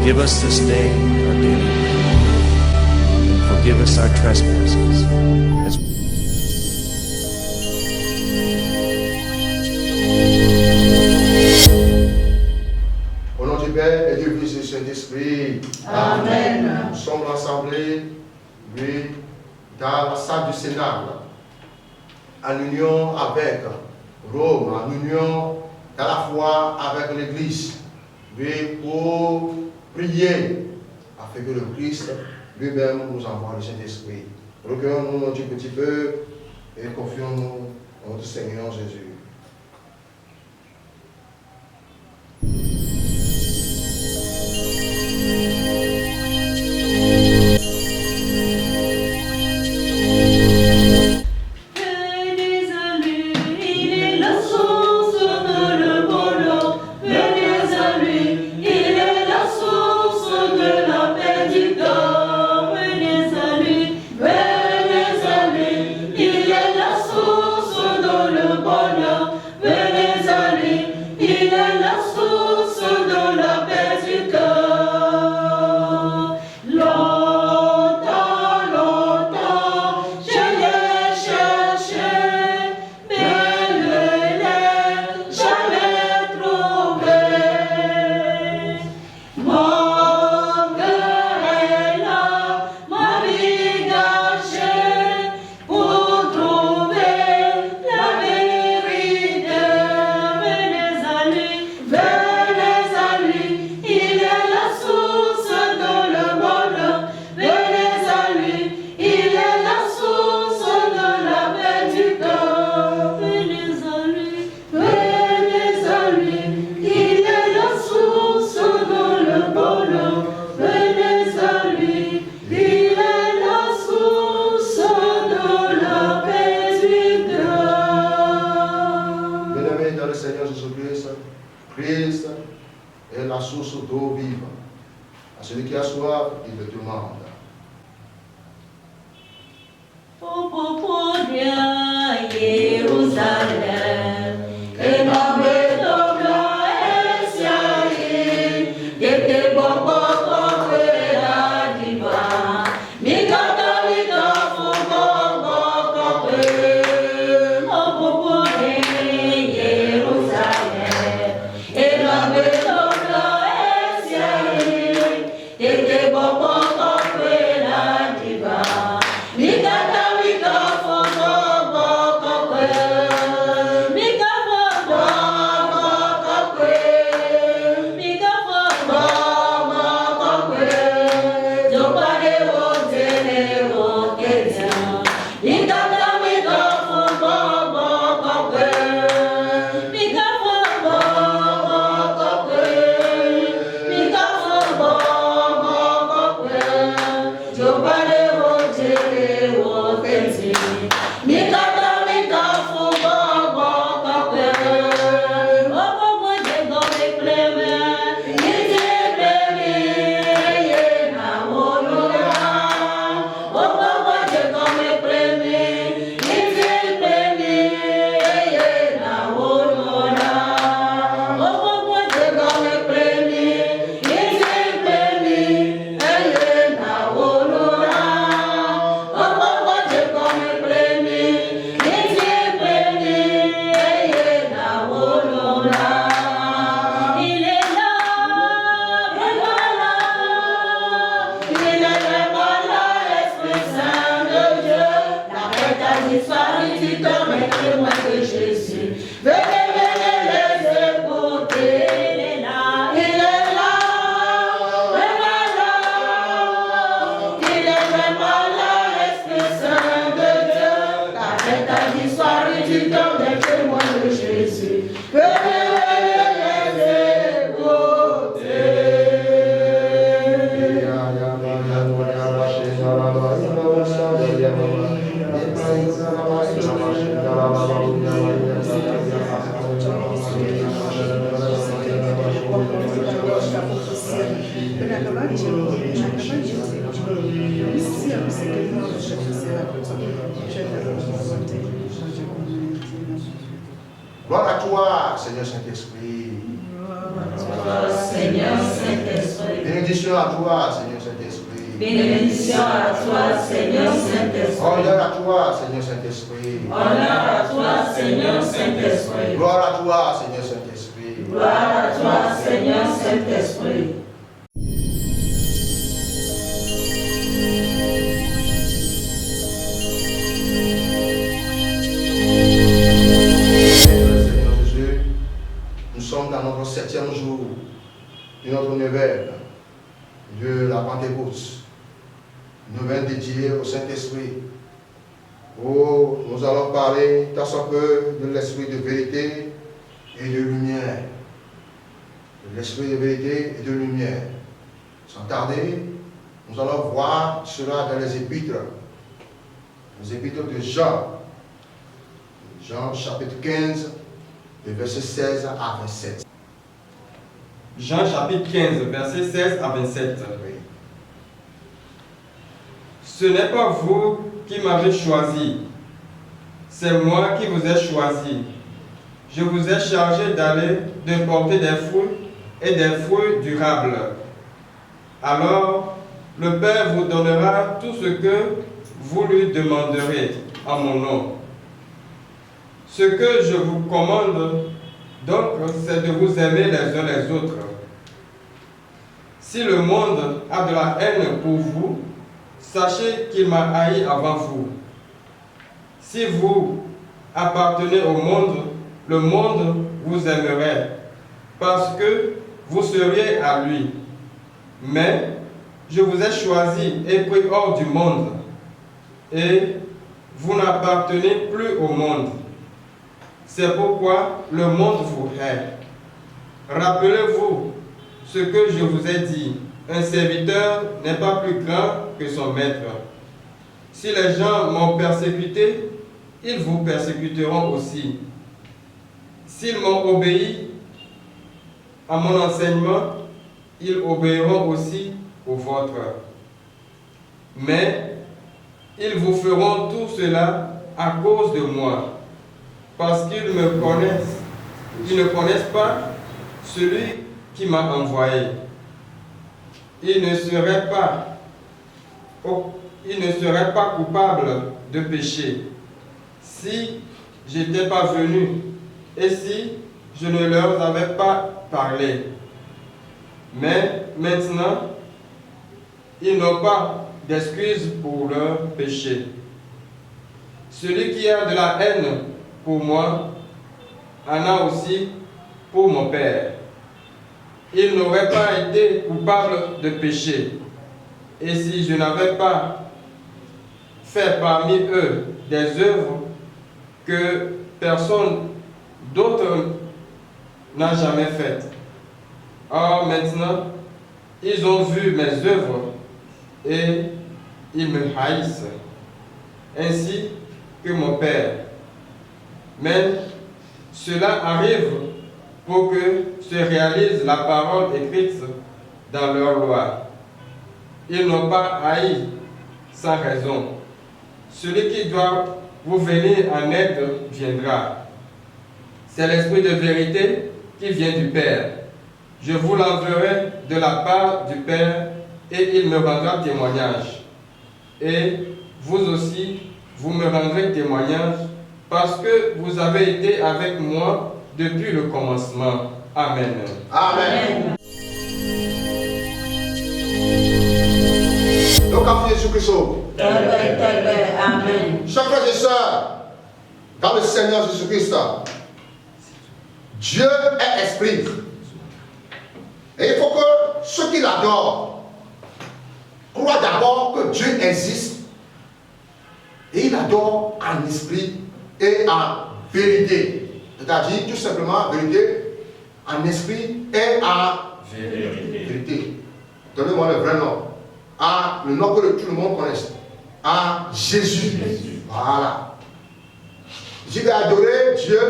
Give us this day our daily bread, and forgive us our trespasses, as au nom du Père et du Fils et du Saint-Esprit. Amen. Nous sommes rassemblés, oui, dans la salle du Sénat, en union avec Rome, en union à la fois avec l'Église, oui, pour prier afin que le Christ lui-même nous envoie le Saint-Esprit. Recueillons-nous un petit peu et confions-nous en notre Seigneur Jésus. Christ est la source d'eau vive. À celui qui a soif, il le demande. Gloire à toi, Seigneur Saint-Esprit. Seigneur Saint-Esprit. Bénédiction à toi, Seigneur Saint-Esprit. Bénédiction à toi, Seigneur Saint-Esprit. Honneur à toi, Seigneur Saint-Esprit. Honneur à toi, Seigneur Saint-Esprit. Gloire à toi, Seigneur Saint-Esprit. Gloire à toi, Seigneur Saint-Esprit. Seigneur Jésus, nous sommes dans notre 7e jour de notre neuvaine de la Pentecôte. Neuvaine dédiée au Saint-Esprit. Oh, nous allons parler tant soit peu de l'esprit de vérité et de lumière. De l'esprit de vérité et de lumière. Sans tarder, nous allons voir cela dans les épîtres. Les épîtres de Jean. Jean chapitre 15, de verset 16 à 27. Jean chapitre 15, verset 16 à 27. Oui. Ce n'est pas vous qui m'avez choisi, c'est moi qui vous ai choisi. Je vous ai chargé d'aller, de porter des fruits et des fruits durables. Alors, le Père vous donnera tout ce que vous lui demanderez en mon nom. Ce que je vous commande, donc, c'est de vous aimer les uns les autres. Si le monde a de la haine pour vous, sachez qu'il m'a haï avant vous. Si vous appartenez au monde, le monde vous aimerait, parce que vous seriez à lui. Mais je vous ai choisi et pris hors du monde, et vous n'appartenez plus au monde. C'est pourquoi le monde vous hait. Rappelez-vous ce que je vous ai dit. Un serviteur n'est pas plus grand que son maître. Si les gens m'ont persécuté, ils vous persécuteront aussi. S'ils m'ont obéi à mon enseignement, ils obéiront aussi au vôtre. Mais ils vous feront tout cela à cause de moi, parce qu'ils me connaissent. Ils ne connaissent pas celui qui m'a envoyé. Ils ne seraient pas coupables de péché si je n'étais pas venu et si je ne leur avais pas parlé. Mais maintenant, ils n'ont pas d'excuse pour leur péché. Celui qui a de la haine pour moi en a aussi pour mon Père. Ils n'auraient pas été coupables de péché. Et si je n'avais pas fait parmi eux des œuvres que personne d'autre n'a jamais faites. Or maintenant, ils ont vu mes œuvres et ils me haïssent, ainsi que mon Père. Mais cela arrive pour que se réalise la parole écrite dans leur loi. Ils n'ont pas haï sans raison. Celui qui doit vous venir en aide viendra. C'est l'esprit de vérité qui vient du Père. Je vous l'enverrai de la part du Père et il me rendra témoignage. Et vous aussi, vous me rendrez témoignage parce que vous avez été avec moi depuis le commencement. Amen. Amen. Donc, à Jésus-Christ. Amen. Chers frères et sœurs, dans le Seigneur Jésus-Christ, Dieu est esprit. Et il faut que ceux qui l'adorent croient d'abord que Dieu existe. Et il adore en esprit et en vérité. C'est-à-dire tout simplement vérité en esprit et en vérité. Donnez-moi le vrai nom. Le nom que tout le monde connaisse. À Jésus. Voilà. Je vais adorer Dieu.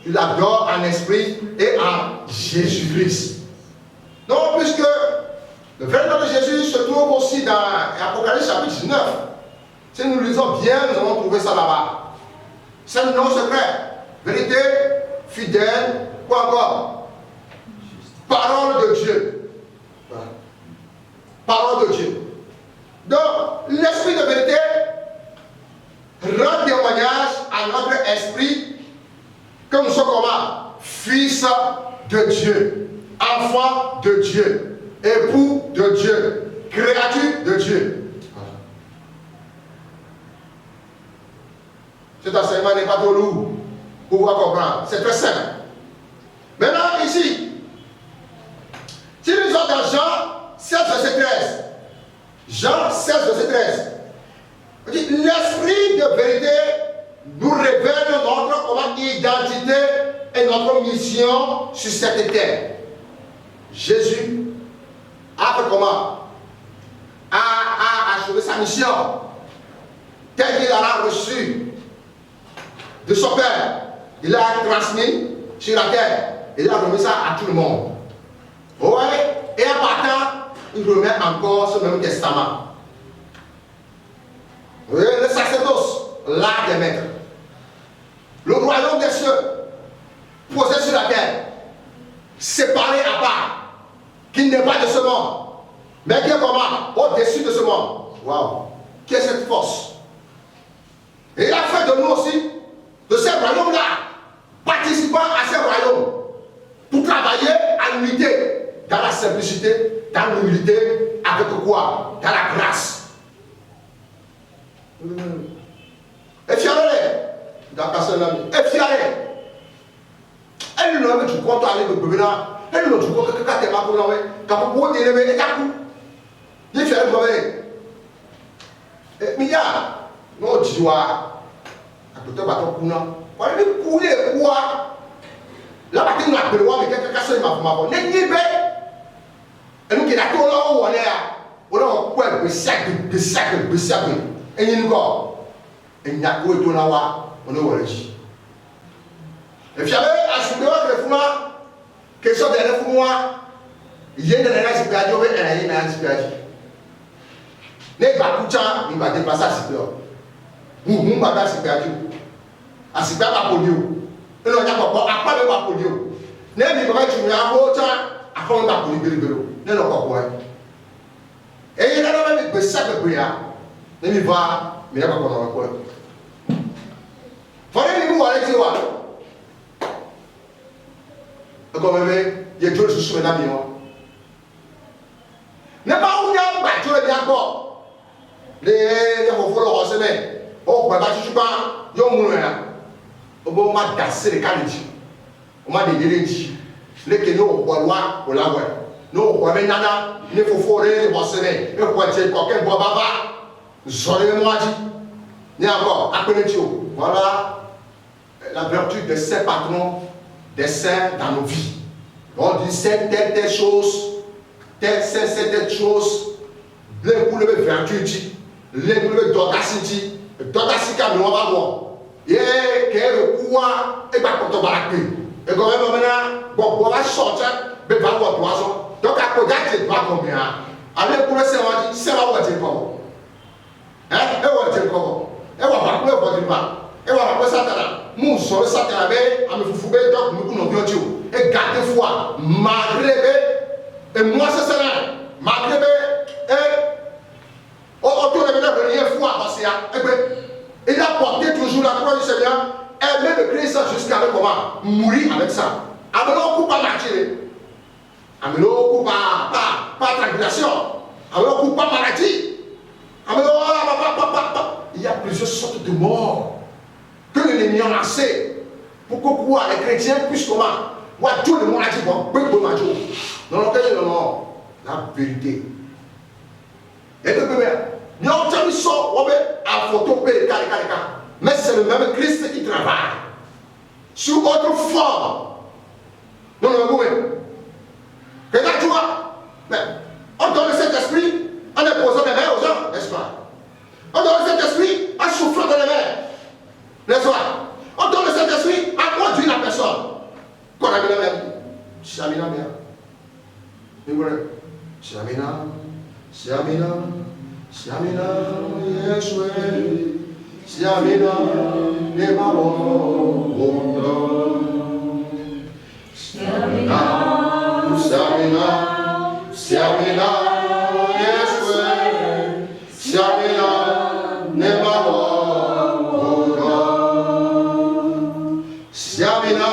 Je l'adore en esprit et en Jésus-Christ. Donc, puisque le vrai nom de Jésus se trouve aussi dans Apocalypse chapitre 19. Si nous lisons bien, nous allons trouver ça là-bas. C'est le nom secret. Vérité, fidèle, quoi encore? Parole de Dieu. Voilà. comment? Fils de Dieu, enfant de Dieu, époux de Dieu, créature de Dieu. Voilà. Cet enseignement n'est pas trop lourd pour pouvoir comprendre. C'est très simple. Maintenant, ici, si nous sommes dans Jean 16, verset 13, Jean 16, verset 13, l'esprit de vérité nous révèle notre identité et notre mission sur cette terre. Jésus a fait comment? A achevé sa mission telle qu'il a reçu de son Père. Il l'a transmis sur la terre. Il a remis ça à tout le monde. Ouais. Et en partant, il remet encore ce même testament. Oui, le sacerdoce, l'art des maîtres. Le royaume des cieux, posé sur la terre, séparé à part, qui n'est pas de ce monde, mais qui est comment? Au-dessus de ce monde. Waouh! Qui est cette force? Et il a fait de nous aussi, de ces royaumes-là, participants à ces royaumes, pour travailler à l'unité, dans la simplicité, dans l'humilité, avec quoi? Dans la grâce. Et fier-les, dans personne l'ami, et fier-les. Elle ne veut pas du compte aller de bébé là. Elle ne veut pas que quand tu es là pour l'envoyer, quand tu peux t'élever et t'as coup. Il est fier de toi. Mais il y a, non, tu vois, à côté de ton coup là, on va couler quoi? Là, parce que nous appelons, mais quelqu'un qui a ma femme, n'est ni bête. Et nous qui avons tout là où on est, on a un point de sac. Et il y a encore. Et il y a quoi tout là où on est au régime. Et puis, à ce moment-là, les fous, question de les fous, il y a des gens qui perdent, il y a des gens qui perdent. Les bakouchans, ils vont déplacer à Sipéo. Ils vont à Sipéo. À Sipéo, à Polio. Et là, il y a pas de Polio. Les gens qui vont à Polio, à fond de Polio. Les gens qui vont et il y a même des sacs de prière. Les gens qui vont, mais il n'y a pas de quoi. Il faut aller vous aller dire. Comme il y a deux choses sur les amis. N'est pas où il y a un bateau et bien encore. Les enfants le recevaient. Oh, bah, je suis pas. Yo, mon là. On m'a cassé les canidis. On m'a dit les kénos au bois, au lavoir. Nous, on va nana, il faut forer les recevaient. Et on va dire coquin bois baba. J'aurais moi dit. Et encore, après Dieu. Voilà la vertu de ces patrons. Des saints dans nos vies. On dit c'est telle chose, telle chose, les couleurs de vertu, les couleurs d'audacité, d'audacité nous va voir. Et que quoi et pas pour te balader. Et quand même maintenant, bon, on va sortir, mais pas pour 3 ans. Donc à côté de pas combien. Allez pour le Seigneur dit, c'est là où tu es pas. Hein? Et où tu es pas. Et où va pour le pas. Et voilà, pour ça, nous sommes Satan, à me fouber, donc nous nous vions et garder foi, malgré et moi c'est ça, malgré et autour de venir foi, parce qu'il a porté toujours la croix du Seigneur, aimer le Christ jusqu'à comment mourir avec ça. Amenons coup pas marcher, amenons coup pas tribulation, amenons coup pas maladie, amenons il y a plusieurs sortes de morts. Que l'ennemi a lancé pour que les chrétiens puissent comment? Tout le monde a dit bon, non, la vérité. Et que nous avons mis ça à photo, mais c'est le même Christ qui travaille sur autre forme. Non, non, oui. Et là, tu vois, on donne le Saint-Esprit en imposant les mains aux gens, n'est-ce pas? On donne le Saint-Esprit en soufflant dans les mains. N'est-ce pas? On donne le Saint-Esprit à conduire la personne. Quand on a mis la main, Shamina, Yeshua, Shamina, Nemaro, Shamina, Yeshua, Shamina, Nemaro. Shamina,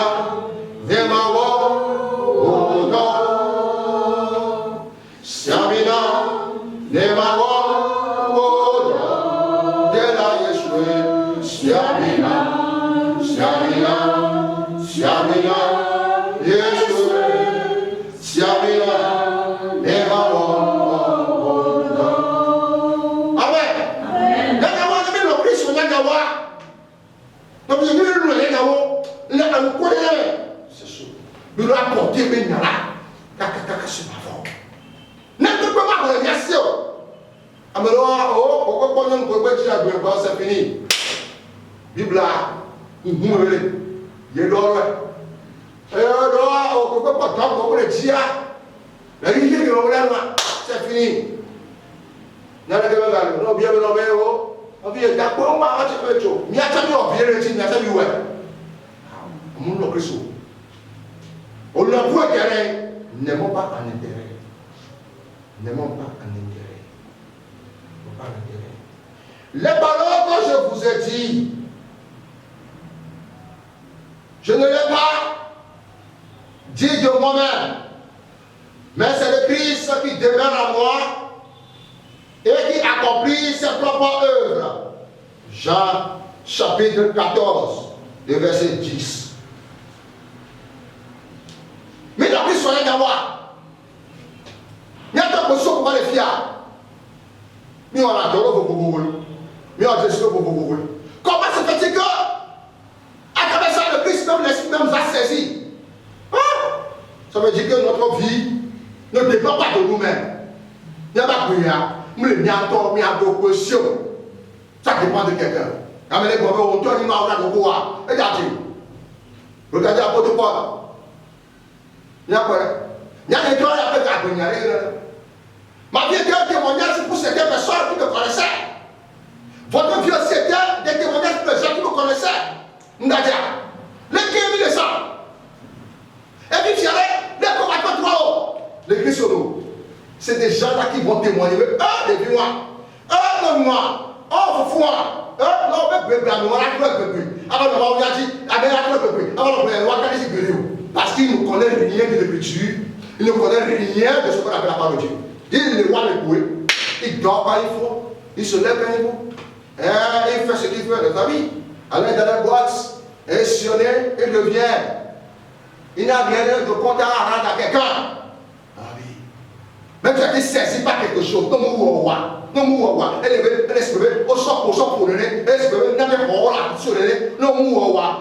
il doit apporter mes nara. Kaka sur ma fond. N'importe quoi, on est bien sûr. Alors, oh, pourquoi on ne peut pas dire que c'est fini? Bible là, il y a l'or. Et alors, pourquoi pas tant qu'on le dit? La vie qui est là, c'est fini. N'a pas de mal, non, bien, non, mais oh, on vient d'accord, on va faire quelque chose. Il y a jamais oublié le titre, il y a jamais oublié. On l'a pris sous. On l'a vu intérêt. N'aimons pas un intérêt. N'aimons pas un intérêt. Pas un intérêt. Les paroles que je vous ai dit, je ne l'ai pas dit de moi-même, mais c'est le Christ qui demeure en moi et qui accomplit ses propres œuvres. Jean chapitre 14, le verset 10. Mais il a pris soin d'avoir. Il y a tant de choses pour les fiers. Mais on a adoré vos bourreaux. Mais on a décidé vos bourreaux. Comment se fait-il que, à travers ça, le Christ même l'esprit même nous a saisi? Ça veut dire que notre vie ne dépend pas de nous-mêmes. Il n'y a pas de prière. Il y a de questions. Ça dépend de quelqu'un. Regardez l'apôtre Paul. Il y a quoi? Il y a des gens qui appellent à ma vie était un témoignage pour certaines personnes qui me connaissaient. Votre vie aussi était des témoignages pour les gens qui me connaissaient. Ndadia, les qui ont mis le sang. Et puis, il y avait les combattants trois hauts. L'église sur nous. C'est des gens là qui vont témoigner. Depuis moi. Non, moi. Faut moi. Non, mais on a dit, parce qu'il ne connaît rien de l'écriture, il ne connaît rien de ce qu'on appelle la parole de Dieu. Il est loin de couer, il dort quand il faut, il se lève quand il faut, il fait ce qu'il veut de sa vie, aller dans la boîte, et sillonner, il revient. Il n'a rien de compte à rendre à quelqu'un. Ah oui. Même si tu as été saisi par quelque chose, non, elle est exprimée au sort pour le nez, elle est exprimée dans les rôles sur le nez, non,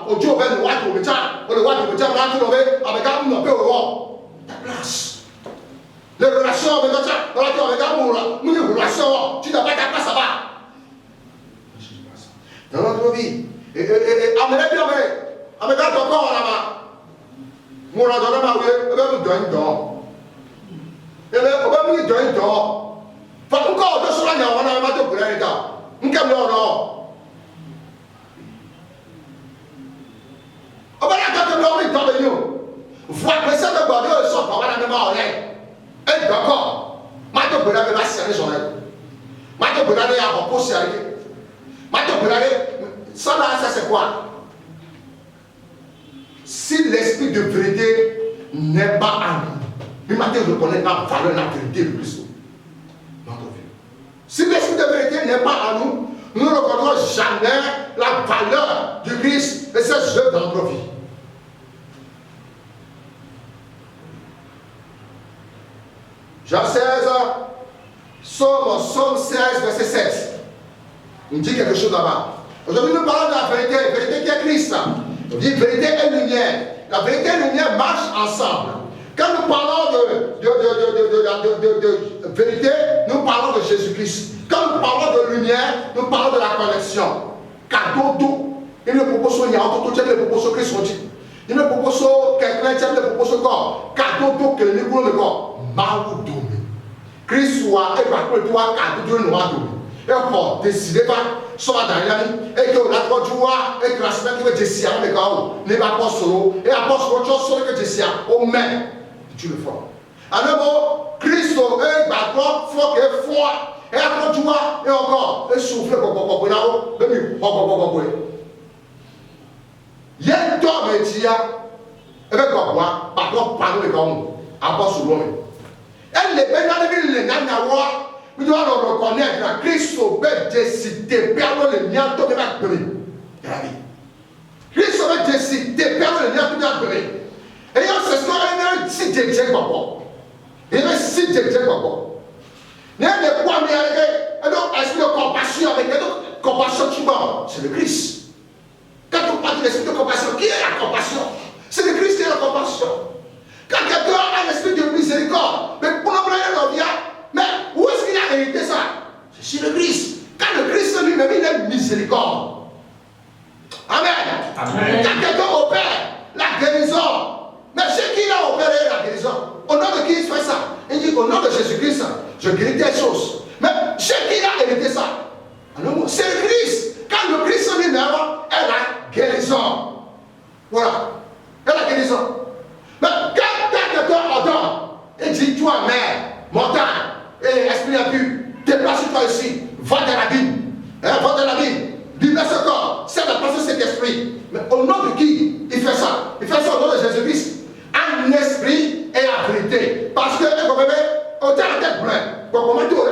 au Dieu, le roi de l'État, le roi de l'État, avec un peu au roi. Ta place. Les relations avec l'État, nous, les relations, tu n'as pas ta place là-bas. Dans notre vie, amenez bien, avec un corps là-bas. Mon adoré m'a dit, il va me donner un don. Il va me donner un don. Faut encore de cela, on a un matin pour l'État. Nous sommes là. On va la garder dans les temps de nous. Voir que ça ne va pas de son pas la même oreille. Et d'accord. Matin pour l'État, va serrer son aide. Matin pour l'État, il y a un repos sérieux. Matin pour l'État, ça là, ça c'est quoi? Si l'esprit de vérité n'est pas en nous, le matin je reconnais la valeur de la vérité de Christ. Notre vie. Si l'esprit de vérité n'est pas en nous, nous ne reconnaîtrons jamais la valeur du Christ et ses œuvres dans notre vie. Jean 16, Psaume 16, verset 7. Il dit quelque chose là-bas. Aujourd'hui, nous parlons de la vérité qui est Christ. On dit vérité et lumière. La vérité et lumière marchent ensemble. Quand nous parlons de vérité, nous parlons de Jésus-Christ. Quand nous parlons de lumière, nous parlons de la connexion. Cadeau d'eau. Il ne propose pas, il y a autre chose, il ne propose pas Christ sont dit. Il ne propose pas quelqu'un, il ne propose pas corps. Cadeau d'eau que nous voulons le corps. Maou domi. Christ soit, et par contre, toi, cadeau d'eau noir domi. Et encore, décidez pas, soit dans l'année, et que la trois jours, et que la semaine qui va décider avec eux, les apôtres solo, et apôtres autre chose sur le que décider, au même, tu le feras. En un mot, Christ, et battement, faut que foi, et après tu vois, et encore, et souffle, il y a un temps, mais il y a, et bien quoi, par contre, pardon, les gars, apôtres solo, elle n'est pas dans les gens, nous devons reconnaître que Christ a décidé de perdre le lien de la vie. Christ a décidé de perdre le lien de la vie. Et il y a ce soir, il y a un site de Dieu. Il y a un site de Dieu. Il y a des points, il y a un esprit de compassion avec compassion qui mort. C'est le Christ. Quand on parle de l'esprit de compassion, qui est la compassion? C'est le Christ qui est la compassion. nom de qui il fait ça? Il dit, au nom de Jésus-Christ, je guéris des choses. Mais chez qui a hérité ça? Alors, c'est le Christ. Quand le Christ lui-même est la guérison. Voilà. Elle a guérison. Mais quand quelqu'un ordonne, il dit, toi, mère, montagne, et esprit impur, déplace-toi ici, va dans l'abîme. Va dans l'abîme. Libère ce corps. C'est la place de cet esprit. Mais au nom de qui il fait ça? Il fait ça au nom de Jésus-Christ. Un esprit et la vérité. Parce que, vous comprenez, on a la tête pleine. Comment tout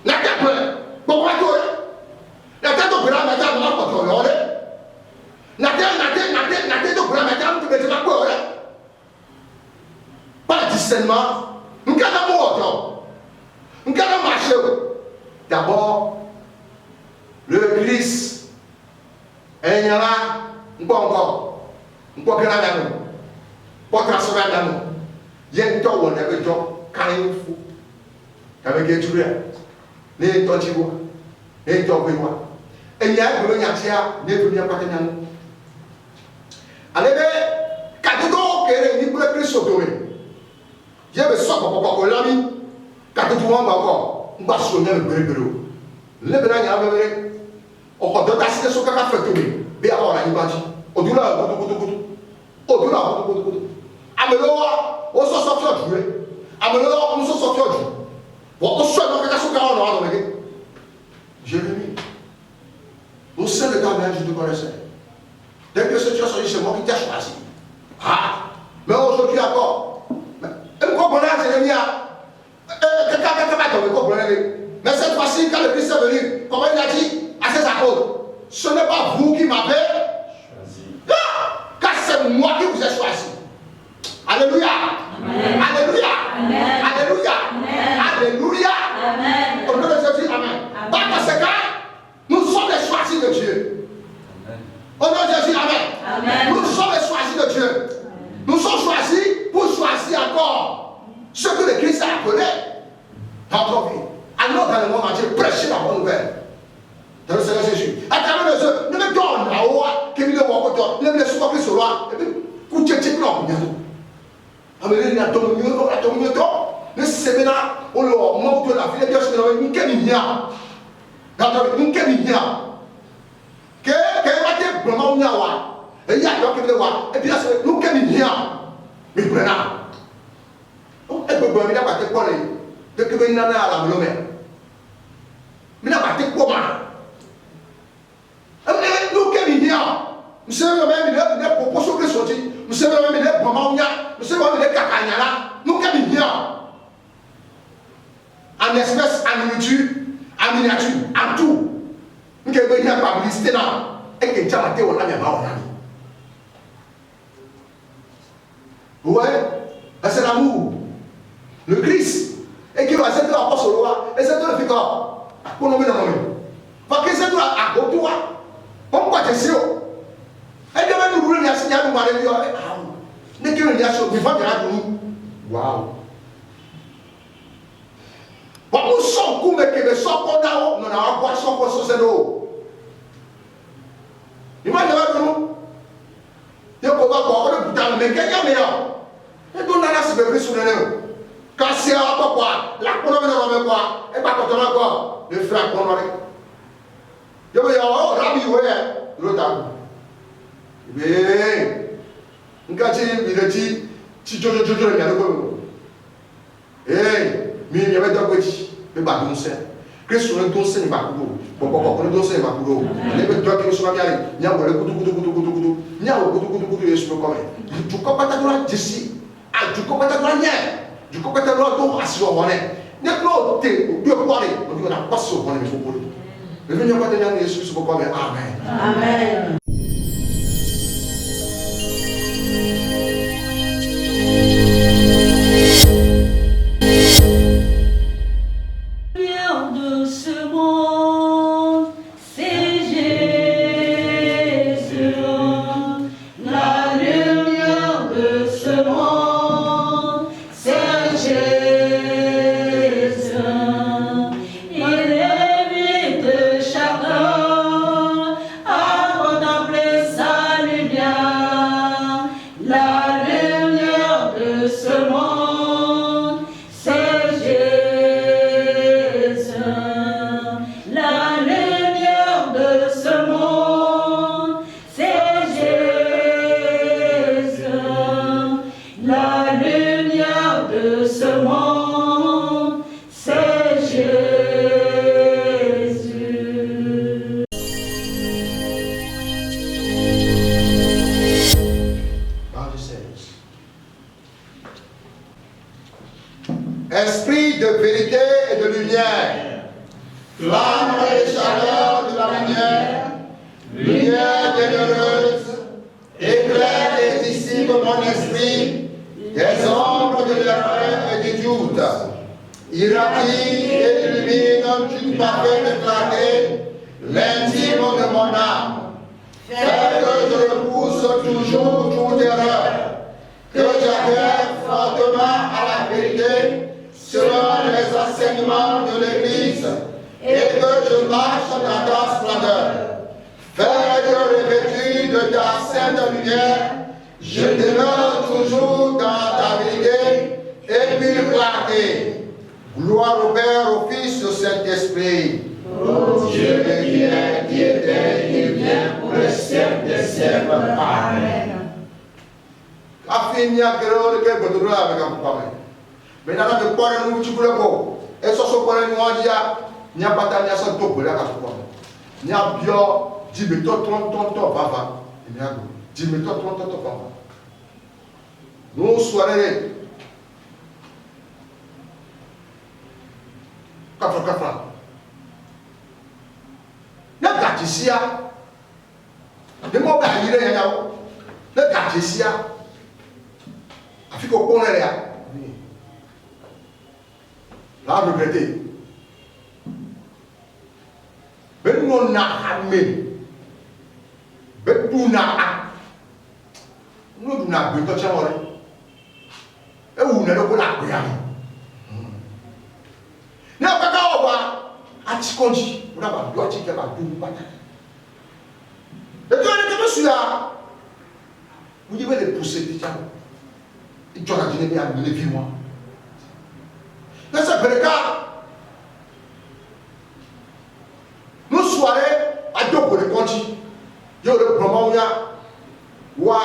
la tête pleine. Comment tout la tête au bras, la tête au bras, la tête au bras, la tête au bras, pas de discernement. Nous avons mort. Nous avons marché. D'abord, le Christ. Et il y a là, nous pas encore. Nous pas grand amour. Pas transformer l'amour. Il y a un temps où on avait temps, quand il faut. Avec les tueurs. Les temps tu vois. Les temps tu vois. Et il y a un peu de temps, les premiers partenaires. Allez, quand tu as dit que le Christ sauvé. Je vais sortir pour l'ami. Quand tu vois encore, on va sonner le bureau. Le bureau, il y a un peu. On va donner la situation qu'on a fait tomber. Mais alors, on a dit, au-delà, au-delà, Ameloa, on s'en sort de jouer. Ameloa, on s'en sort de jouer. Bon, on se fait donc la soupe à on a Jérémie, au sein de ta mère, je te connaissais. Dès que cette situation est chez moi, qui t'a choisi. Ah, mais aujourd'hui encore. Et vous comprenez, Jérémie, mais cette fois-ci, quand le Christ est venu, comment il a dit à ses apôtres, ce n'est pas vous qui m'avez choisi. Car c'est moi qui vous ai choisi. Alléluia. Amen. Alléluia. Amen. Alléluia. Amen. Alléluia. Amen. Au nom de Jésus, amen. Par conséquent, nous sommes les choisis de Dieu. Amen. Au nom de Jésus, amen. Amen. Nous sommes les choisis de Dieu. Amen. Nous sommes choisis pour choisir encore ce que le Christ a appelé dans notre vie. Alors dans le monde entier, prêcher la bonne nouvelle. Dans le Seigneur Jésus. À travers les œuvres, ne me donne la oua, qui me le voit autant, ne me laisse pas plus sur moi. Et puis, couchez, tu peux amener la tombe, le séminaire, on le manque de la vie, et bien sûr, nous keminia. Nous keminia. Que va te vraiment niawa. Et il y a donc qui le voit. Et bien sûr, nous keminia. Mais prenons. Et puis, bon, il n'a pas été quoi, de que vous n'avez pas la melomé. Mais il n'a pas été quoi, nous keminia. Nous sommes même les propositions qui sont dites. Nous sommes même les pommes, nous sommes même les cacagnalas. Nous sommes bien. En espèce, en nourriture, en miniature, en tout. Nous sommes bien par publicité là. Et que déjà, on a mis à ouais, c'est l'amour. Le Christ. Et qui va s'être l'apôtre au roi. Et c'est tout le figure. Pour nous mettre dans le monde. Parce que c'est tout à côté. Pourquoi tu sais? Et demain nous voulons dire, nous allons dire, ne que nous disons, nous allons dire, waouh. Bon, nous sommes comme que nous sommes qu'on a, nous avons quoi, sommes qu'on se l'eau. Imaginez nous. Il y a quoi, on est putain, mais quelqu'un meilleur. Et donc là, c'est bébé sur le nez. Quand c'est un peu quoi, la colonne de l'homme quoi, et pas quand on a quoi, le frère qu'on a. Il y a un rabbi, ouais, l'autre. Mais, quand il dit, si tu le mets, mais il y avait deux petits, mais pas de sel. Que sur le dossier, il va couper. Bon, le dossier, il va couper. Il y avait deux qui sont allés. Il y a un couteau. Il y a un couteau, et je peux quand même. Du coup, pas de d'ici. Du coup, pas de du coup, pas de l'autre, à ce moment-là. Il y a l'autre, deux poirées. On dit qu'on n'a pas ce qu'on il faut pour lui. Le venir pas de Jésus, c'est pourquoi, mais amen. Amen. La lumière de ce monde. 16. Esprit de vérité et de lumière, flamme et chaleur de la lumière, lumière bienheureuse, éclaire et dissipe mon esprit des ombres de l'erreur et du doute. Irradie et illumine d'une parfaite clarté l'intime de mon âme. Fais que je repousse toujours toute erreur, que j'adhère fortement à la vérité selon les enseignements de l'Église et que je marche dans ta splendeur. Fais que revêtu de ta sainte lumière, je demeure toujours dans ta vérité et pure clarté. Gloire au Père, au Fils, au Saint-Esprit. Ô Dieu qui est, qui était, qui vient pour les siècles des siècles. Amen. Afinia kero ke bodura avec un papa. Mais nana me pora no chukula ko. E so so pora ni wajia nya pata nya so to bola ka ko. Nya bio jibeto ton papa. Nya go. Jibeto ton papa. No soirée. Kafra. Na gatisia. De mo ba yire nya yawo. Na gatisia. Afiko kone rea. La regretter. Ben non na hamé. Ben tout na a. Nous du na beto chamore. E wu na do la gbe ami. Na kaka oba ati konji. Ora ba do ati ke ba du pata. Et quand on est comme celui-là, vous devez les pousser déjà. Et tu as dit, bien, les vies, moi. Mais c'est le cas. Nous soirées, à deux pour les contis. Il y a le moment où il y a,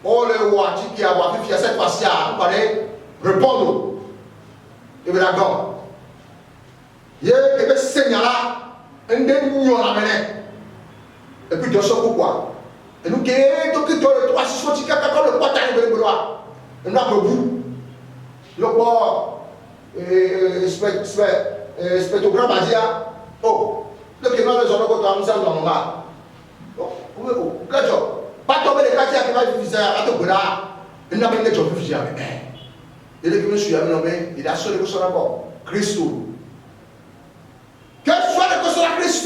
oh le ouati qui a fait cette fois-ci, on va répondre. Et bien d'accord. Il y a des seigneurs là, un des millions à mener. Et puis, tu as quoi? Et nous, qui est le 3 6 qui a le poids de l'Église. Et nous avons vous. Le poids, spectrogramme a dit, oh, le qui m'a les hommes quand on nous a normal. Oh, pas tomber les quartiers qui va diffuser à tout là. Il n'a pas de job diffusé avec. Et le qui me suit à nommé, il a sauvé son rapport. Christ. Quel soit le que soit Christ.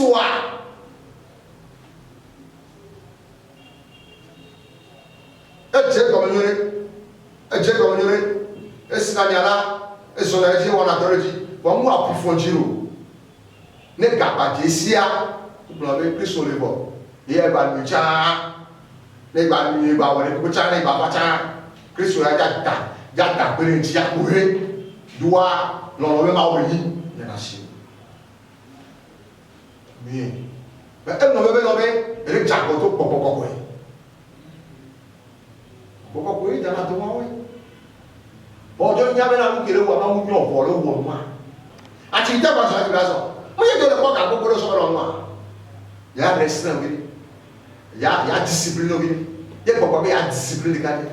Dieu comme et si la et son avis on a dit bon moi approfondir ne gaba jesia pour l'avez pris sur le bord et elle va me tcha ne va me ba wale ko tcha ne ba ba tcha Christ la ja belenji ya courir doit l'on même envoyer la nation mais elle non elle ja ko to popo pourquoi vous êtes dans la demande? Bon, Dieu n'y avait pas de moi, on n'y a pas de moi. Activité à passer à la maison. Moi, il y a de l'époque à beaucoup de choses en moi. Il y a restreint, il y a discipline, il y a pourquoi il y a discipline de garder.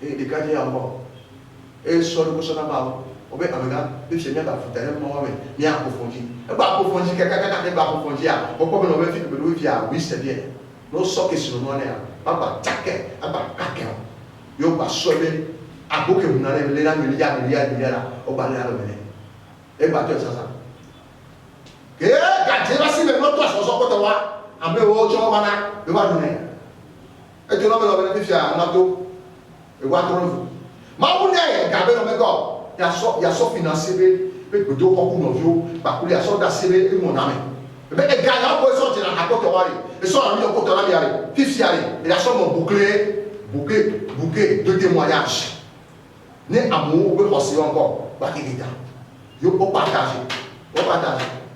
Et de garder encore. Et sur le cochon à bas, on va regarder, le chien va foutre un moment, mais il y a approfondi. Il va approfondir, quelqu'un va approfondir. Pourquoi on va faire que nous via, oui, c'est bien. Nous sommes que sur le monde. Aba take aba kake yo ba sobe aboke munale le na milliard la o ba le alo mene e ba to sasa ke ga je ba si me no to so ko to wa ame wo cho bana e ba du ne e to no me lo be fia na to e wa to no ma wu ne ga be no me go ya so financer be do ko ku no vio ba ku ya so da sebe e mo na me be e ga ya ko so ti na akoto wari et soit ami au côté de la il a son bouclier de témoignage. Né amour, vous pensez encore, il faut partager.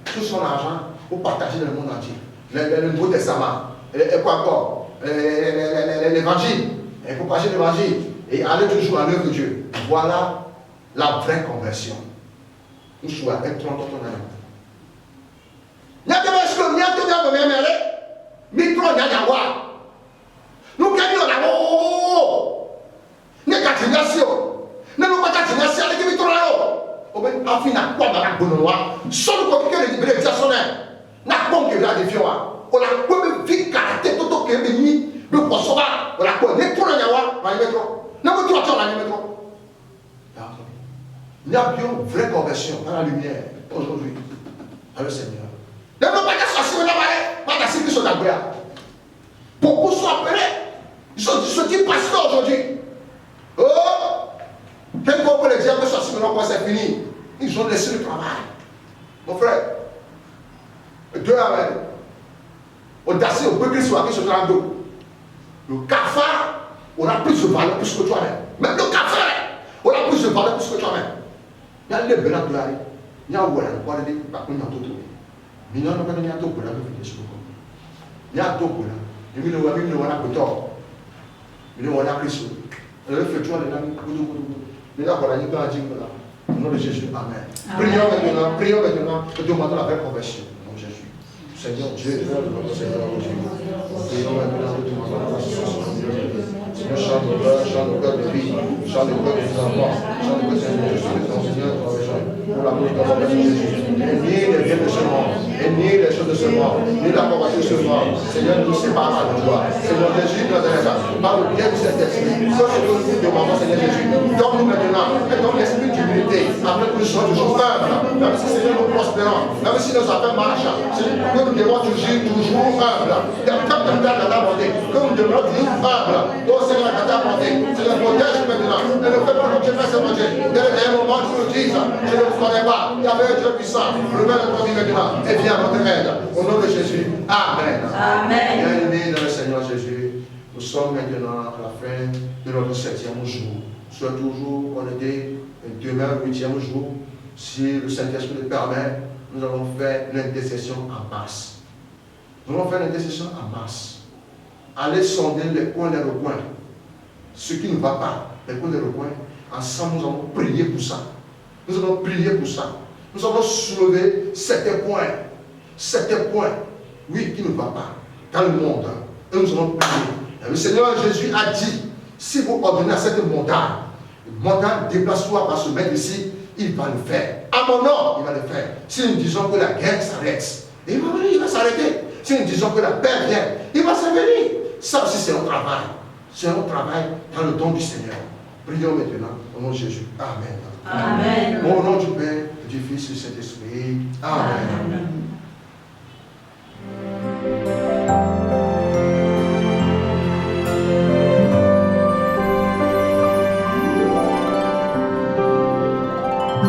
Tout son argent, pour partager dans le monde entier. Le Nouveau Testament, et quoi encore? L'évangile, et pour partager l'évangile, et aller toujours en œuvre de Dieu. Voilà la vraie conversion. Nous sommes à 30 ans. Il y a des choses qui sont micro nyanya wa nous gagnons la bonoa solo ko ke le bénédiction na bon que la défiant on la ko be caractère toto ke be ni be ko so ba on la ko ne to na nyawa ba ni metro na ko to la ni metro il y a bien une vraie conversion dans la lumière aujourd'hui dans le Seigneur. Ne pas sorcier pas d'assis qui sont dans le beaucoup sont appelés. Ils ont dit ce type pasteur aujourd'hui. Oh, quel qu'on peut le dire que sorcier maintenant quand c'est fini. Ils ont laissé le travail. Mon frère, deux amen. Audacieux, au peu qu'il soit qui se dans le dos. Le cafard, on a plus de valeur plus que toi-même. Même le cafard, on a plus de valeur plus que toi-même. Il y a les belles gloires. Il y a un voilà, il y a des par contre, il y a tout. Mais non, il y a tout pour la vie de ce monde. Il y a tout pour la. Il y a une loi à côté. Il y a une loi à Christ. Le fait que tu as les gens, il y a voilà, il y a un dîme là. Au nom de Jésus, amen. Prions maintenant, que demandons la vraie conversion. Au nom de Jésus. Seigneur Dieu, Seigneur Dieu. Prions maintenant, que demandons la conversion. Seigneur, chante le cœur de vie, chante le cœur des enfants, chante le cœur de Seigneur, pour l'amour de ton Jésus. Et nie les biens de ce monde, et nie les choses de ce monde, ni la convoitise de ce monde. Seigneur, nous séparons de toi. Seigneur Jésus, nous adorons par le bien du Saint-Esprit. Comme nous demandons, Seigneur Jésus, donne-nous maintenant, et donne l'esprit d'humilité, afin que nous soyons toujours humbles. Même si Seigneur nous prospérons, même si nos affaires marchent, que nous devons toujours humbles. Comme tu as la bonté, que nous devons toujours humbles. Oh Seigneur, tu as bonté. Seigneur, protège maintenant. Et ne fais pas que tu fasses manger. Dès le moment où tu nous dises, je ne vous connais pas. Il y avait un Dieu puissant. Remets notre vie maintenant. Et viens à notre aide. Au nom de Jésus. Amen. Amen. Bien-aimés dans le Seigneur Jésus, nous sommes maintenant à la fin de notre 7e jour. Soit toujours connecté, demain, 8e jour. Si le Saint-Esprit le permet, nous allons faire l'intercession en masse. Nous allons faire l'intercession en masse. Allez sonder les coins et les recoins. Ce qui ne va pas, les coins et les recoins. Ensemble, nous allons prier pour ça. Nous allons prier pour ça. Nous allons soulever certains points, oui, qui ne va pas dans le monde. Et nous allons prier. Le Seigneur Jésus a dit, si vous ordonnez à cette montagne, déplace-toi, va se mettre ici, il va le faire. À mon nom, il va le faire. Si nous disons que la guerre s'arrête, il va venir, il va s'arrêter. Si nous disons que la paix vient, il va s'en venir. Ça aussi, c'est un travail. C'est un travail dans le don du Seigneur. Prions maintenant au nom de Jésus. Amen. Amen. Au nom du Père, du Fils et du Saint-Esprit. Amen.